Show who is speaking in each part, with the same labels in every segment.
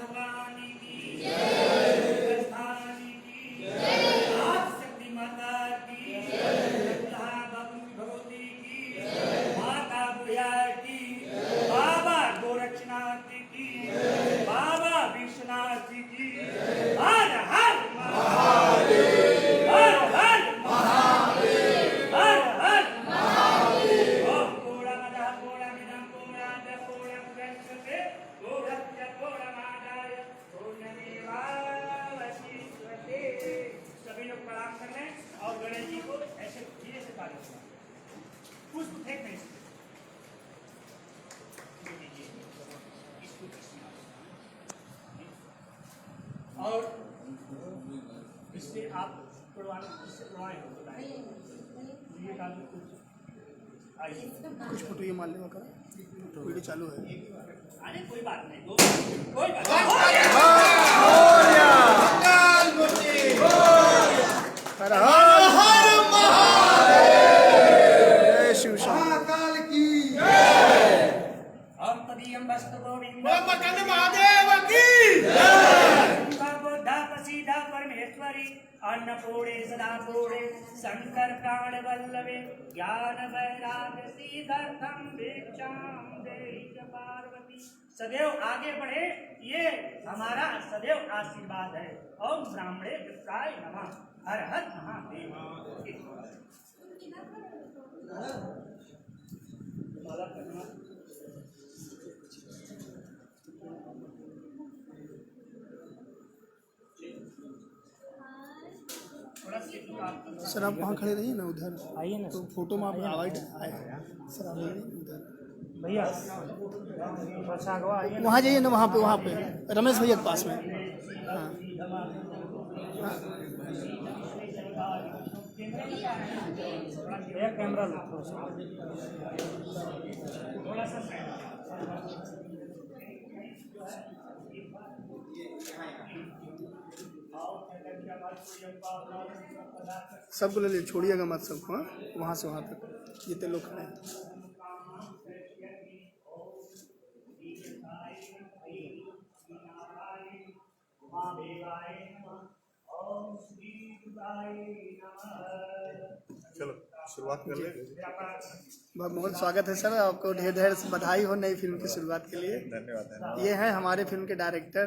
Speaker 1: भगवान की जय, स्थानी की जय, आप शक्ति माता की जय, भगवती की जय, माता बुढ़िया की जय, बाबा गोरक्षनाथ की जय, बाबा विश्वनाथ की जय, हर हर महादेव, हर हर महादेव, हर हर महादेव। ओम पूर्णमदः पूर्णमिदं पूर्णात् पूर्णमुदच्यते पूर्णस्य पूर्णमादाय पूर्णमेवावशिष्यते। सभी लोग प्रणाम कर लें और गणेश जी को ऐसे धीरे से ताली बजाएं। पुष्प फेंक नहीं सकते। और इससे आप
Speaker 2: कुछ फोटो ये मान लेगा कर वीडियो चालू है।
Speaker 1: अरे कोई बात नहीं, कोई बात नहीं।
Speaker 2: जय शिव महाकाल की
Speaker 1: जय। हम तदीयं वस्तु गोविंद
Speaker 2: महादेव की
Speaker 1: सीधा परमेश्वरी अन्नपूर्णे सदा पूर्णे शंकर प्राण वल्लभे ज्ञान वैराग्य सिद्धार्थम भिक्षाम देहि च पार्वती। सदैव आगे बढ़े, ये हमारा सदैव आशीर्वाद है। ओम ब्राह्मणे विप्राय नमः। हर हर महादेव।
Speaker 2: सर आप वहाँ खड़े रहिए ना, उधर आइए ना, तो फोटो में आप अवॉइड आए सर, आप उधर
Speaker 1: भैया
Speaker 2: वहाँ जाइए ना, वहाँ पे रमेश भैया के पास में। हाँ
Speaker 1: कैमरा थोड़ा सा
Speaker 2: सबको ले लीजिए, छोड़िएगा मत सबको। हाँ वहाँ से वहाँ तक जितने लोग खड़े हैं।
Speaker 3: चलो शुरुआत कर ले।
Speaker 2: बहुत बहुत स्वागत है सर, आपको ढेर ढेर बधाई हो नई फिल्म की शुरुआत के लिए।
Speaker 3: धन्यवाद।
Speaker 2: ये हैं हमारे फिल्म के डायरेक्टर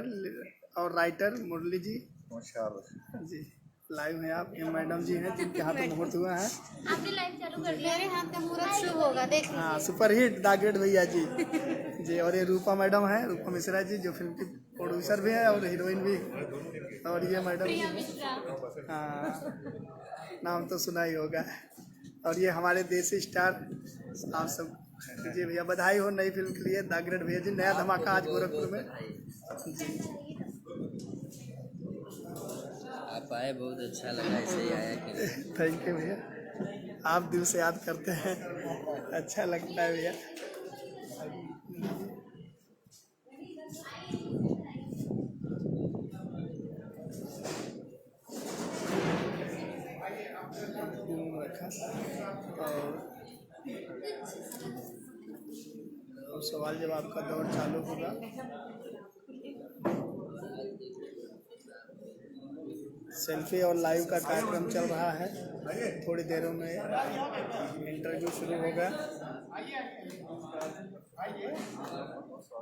Speaker 2: और राइटर मुरली जी।
Speaker 3: नमस्कार
Speaker 2: जी लाइव हैं आप, ये मैडम जी हैं जिनके हाथ में मुहूर्त हुआ है।
Speaker 4: आपने लाइव चालू कर दिया, मेरे हाथ का मुहूर्त शुभ होगा, देख।
Speaker 2: हाँ सुपरहिट दागेट भैया जी जी। और ये रूपा मैडम है, रूपा मिश्रा जी, जो फिल्म की प्रोड्यूसर भी है और हीरोइन भी। और ये मैडम
Speaker 4: प्रिया मिश्रा।
Speaker 2: हाँ नाम तो सुना ही होगा। और ये हमारे देसी स्टार आप सब जी। भैया बधाई हो नई फिल्म के लिए, दागरेट भैया जी। नया धमाका आज गोरखपुर में जी।
Speaker 5: आप आए, बहुत अच्छा लगा, ऐसे ही आया कि
Speaker 2: थैंक यू भैया, आप दिल से याद करते हैं, अच्छा लगता है भैया। और सवाल जवाब का दौर चालू होगा। सेल्फी और लाइव का कार्यक्रम चल रहा है, थोड़ी देरों में इंटरव्यू शुरू होगा।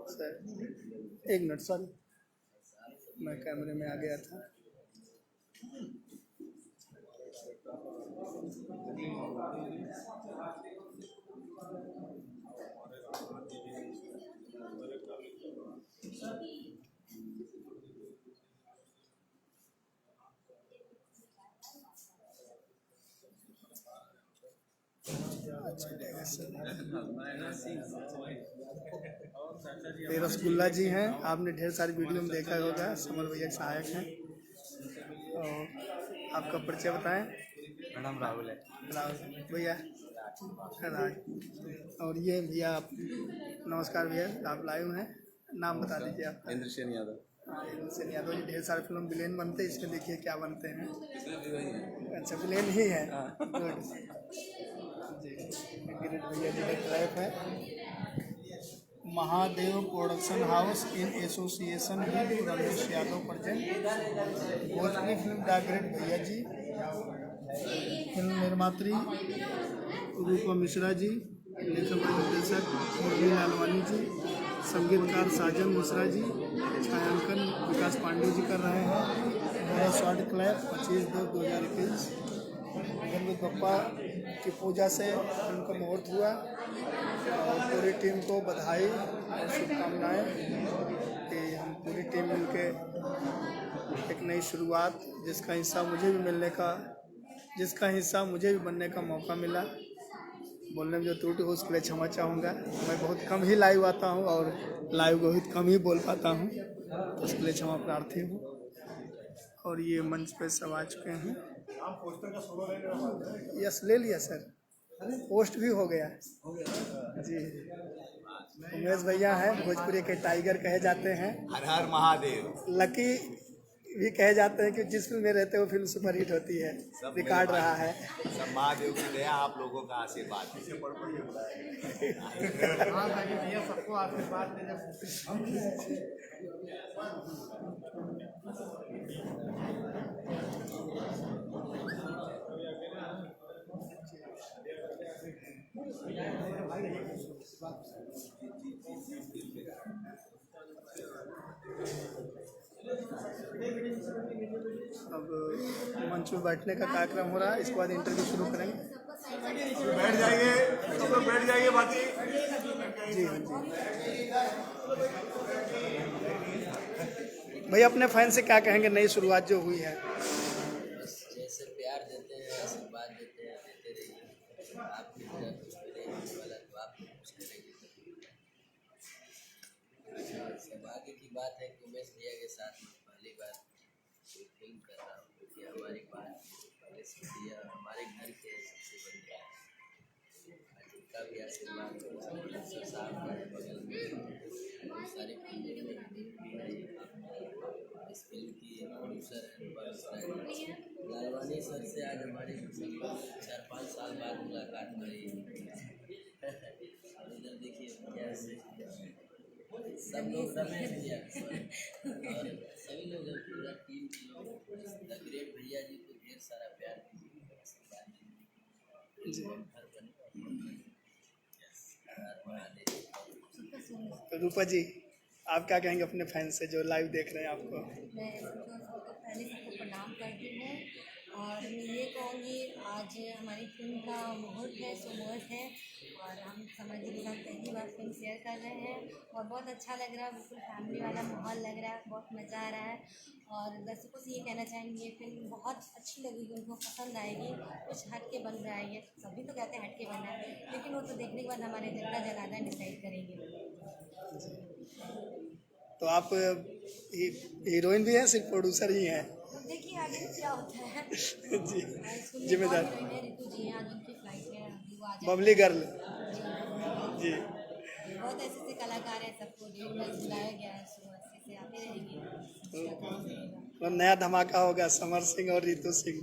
Speaker 2: सर एक मिनट, सॉरी मैं कैमरे में आ गया था। ये रसगुल्ला जी हैं, आपने ढेर सारी वीडियो में देखा होगा, समर भैया सहायक हैं। और आपका परिचय बताएं।
Speaker 5: मेरा नाम राहुल है।
Speaker 2: राहुल भैया राज। और ये भैया आप, नमस्कार भैया, आप लाइव हैं, नाम बता दीजिए आप।
Speaker 5: इंद्रसेन यादव।
Speaker 2: हाँ इंद्रसेन यादव जी। ढेर सारे फिल्म विलेन बनते हैं, इसमें देखिए क्या बनते हैं। अच्छा विलेन ही है, गुड जी। गिरिट भैया जी का ट्रैप है। Mahadev production house in association with Ramesh Yadav present Bhojpuri film the great भैया जी। फिल्म निर्मात्री रूपा मिश्रा जी, लेखक और निर्देशक मुरली लालवानी जी, संगीतकार साजन मिश्रा जी, छायांकन विकास पांडे जी कर रहे हैं। मेरा शॉर्ट क्लैप 25/2/2021। गणपति बप्पा की पूजा से फिल्म का मुहूर्त हुआ और पूरी टीम को बधाई और शुभकामनाएं कि हम पूरी टीम मिलके एक नई शुरुआत जिसका हिस्सा मुझे भी बनने का मौका मिला। बोलने में जो त्रुटि हो उसके लिए क्षमा चाहूँगा। मैं बहुत कम ही लाइव आता हूँ और लाइव बहुत कम ही बोल पाता हूँ, तो उसके लिए क्षमा प्रार्थी हूँ। और ये मंच पे सब आ चुके हैं। यस, ले लिया सर, पोस्ट भी हो गया जी। उमेश भैया हैं, भोजपुरी के टाइगर कहे जाते हैं।
Speaker 3: हर हर महादेव।
Speaker 2: लकी भी कहे जाते हैं कि जिस फिल्म में रहते हैं वो फिल्म सुपरहिट होती है, रिकॉर्ड रहा है।
Speaker 3: सब महादेव की दया, आप लोगों का आशीर्वाद।
Speaker 2: सबको आशीर्वाद अब मंच में बैठने का कार्यक्रम हो रहा है, इसके बाद इंटरव्यू शुरू करेंगे।
Speaker 3: बैठ जाइए, सब लोग बैठ जाइए। बाकी
Speaker 2: जी हाँ जी भैया, अपने फैन से क्या कहेंगे नई शुरुआत जो हुई है?
Speaker 5: जैसे प्यार देते हैं, आशीर्वाद देते हैं, देते रहिए। आपकी तरह कुछ करेंगे वाला तो आप कुछ करेंगे। सौभाग्य की बात है कि उमेश भैया के साथ मैं पहली बार कोई फिल्म कर रहा हूँ, क्योंकि हमारी बात पहले से भैया हमारे घर के सबसे बढ़िया है। जिनका भी आशीर्वाद प्रोड्यूसर साहब है बगल में, बहुत सारी फिल्में इस फिल्म की प्रोड्यूसर है लालवानी सर से आज हमारी 4-5 साल बाद मुलाकात हुई। इधर देखिए भैया से सब लोग रमेश भैया और सभी लोग पूरा टीम के लोग द ग्रेट भैया जी को ढेर सारा प्यार
Speaker 2: तो रूपा जी, आप क्या कहेंगे अपने फैन से जो लाइव देख रहे हैं आपको?
Speaker 4: मैं पहले सबको प्रणाम करती हूँ और मैं ये कहूँगी आज हमारी फिल्म का मुहूर्त है, सुमुहूर्त है और हम समाज के साथ पहली बार फिल्म शेयर कर रहे हैं और बहुत अच्छा लग रहा है। बिल्कुल फैमिली वाला माहौल लग रहा है, बहुत मज़ा आ रहा है और दर्शकों से ये कहना चाहेंगे ये फिल्म बहुत अच्छी लगेगी, उनको पसंद आएगी। कुछ हट के बन रहा है, ये सभी तो कहते हैं हट के बन रहा है, लेकिन वो तो देखने के बाद हमारे जनता जनार्दन डिसाइड करेंगे।
Speaker 2: तो आप हीरोइन भी हैं, सिर्फ प्रोड्यूसर ही हैं?
Speaker 4: देखिए आगे क्या होता है।
Speaker 2: जी, जिम्मेदार
Speaker 4: ऋतु जी हैं, आज उनकी फ्लाइट है, अभी वो आ जाएंगे।
Speaker 2: बबली गर्ल जी।
Speaker 4: बहुत ऐसे कलाकार हैं, सबको बुलाया गया है, सो अच्छे से आते रहेंगे।
Speaker 2: और नया धमाका होगा समर सिंह और रितु सिंह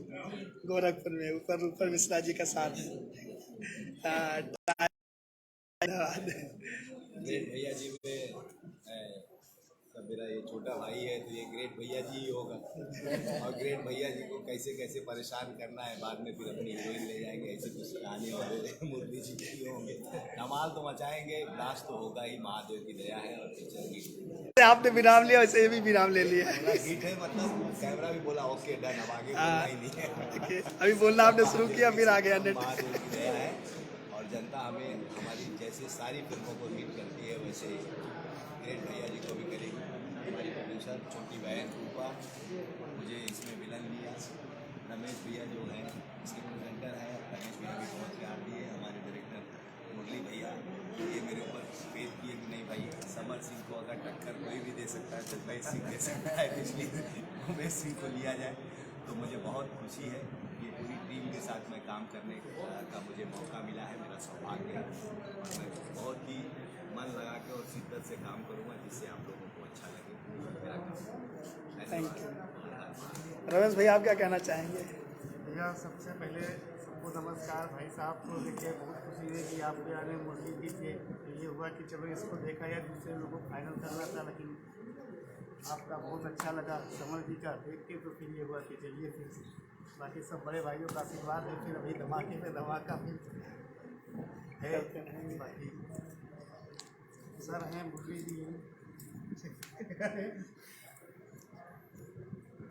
Speaker 2: गोरखपुर में, ऊपर ऊपर मिश्रा जी का साथ।
Speaker 3: ग्रेट भैया जी में मेरा ये छोटा भाई है, तो ये ग्रेट भैया जी ही होगा। और ग्रेट भैया जी को कैसे कैसे परेशान करना है, बाद में फिर अपनी हीरोइन ले जाएंगे, ऐसी कुछ कहानी वाले मुरली जी की होंगे। धमाल तो मचाएंगे, ब्लास्ट तो होगा ही, महादेव की दया है। और पिक्चर हिट,
Speaker 2: आपने विराम लिया वैसे ये भी विराम ले लिया
Speaker 3: हिट है, मतलब कैमरा भी बोला ओके डन, अब आगे बोलना ही नहीं है।
Speaker 2: अभी बोलना आपने शुरू किया, फिर आ गया नेट।
Speaker 3: महादेव की दया है और जनता हमें हमारी जैसे सारी फिल्मों को हिट करती है, वैसे ग्रेट भैया जी को भी करेगी। हमारी प्रोड्यूसर छोटी बहन रूपा, मुझे इसमें विलन लिया। रमेश भैया जो है इसके प्रेजेंटर है, रमेश भैया भी बहुत प्यार दिए। हमारे डायरेक्टर मुरली भैया ये मेरे ऊपर फेथ किए कि नहीं भाई, समर सिंह को अगर टक्कर कोई भी दे सकता है तो उमेश सिंह दे सकता है, इसलिए उमेश सिंह को लिया जाए। तो मुझे बहुत खुशी है कि पूरी टीम के साथ में काम करने का मुझे मौका मिला है, मेरा सौभाग्य है। और मैं बहुत ही मन लगा के और शिद्दत से काम करूँगा जिससे आप लोगों को अच्छा लगे मेरा काम।
Speaker 2: Thank you. रमेश भैया, आप क्या कहना चाहेंगे?
Speaker 6: भैया सबसे पहले
Speaker 2: सबको नमस्कार। भाई साहब को देखे बहुत खुशी हुई कि आपके आने मुरली भी थे, तो ये हुआ कि चलो इसको देखा या दूसरे लोगों को फाइनल करना था, लेकिन आपका बहुत अच्छा लगा समर जी का देख के, तो फिर ये हुआ कि चलिए फिर बाकी सब बड़े भाइयों का आशीर्वाद है, फिर अभी धमाके में धमाका फिर है। बाकी सर हैं, मुरली जी हैं।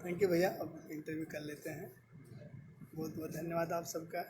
Speaker 2: थैंक यू भैया, अब इंटरव्यू कर लेते हैं। बहुत बहुत धन्यवाद आप सबका।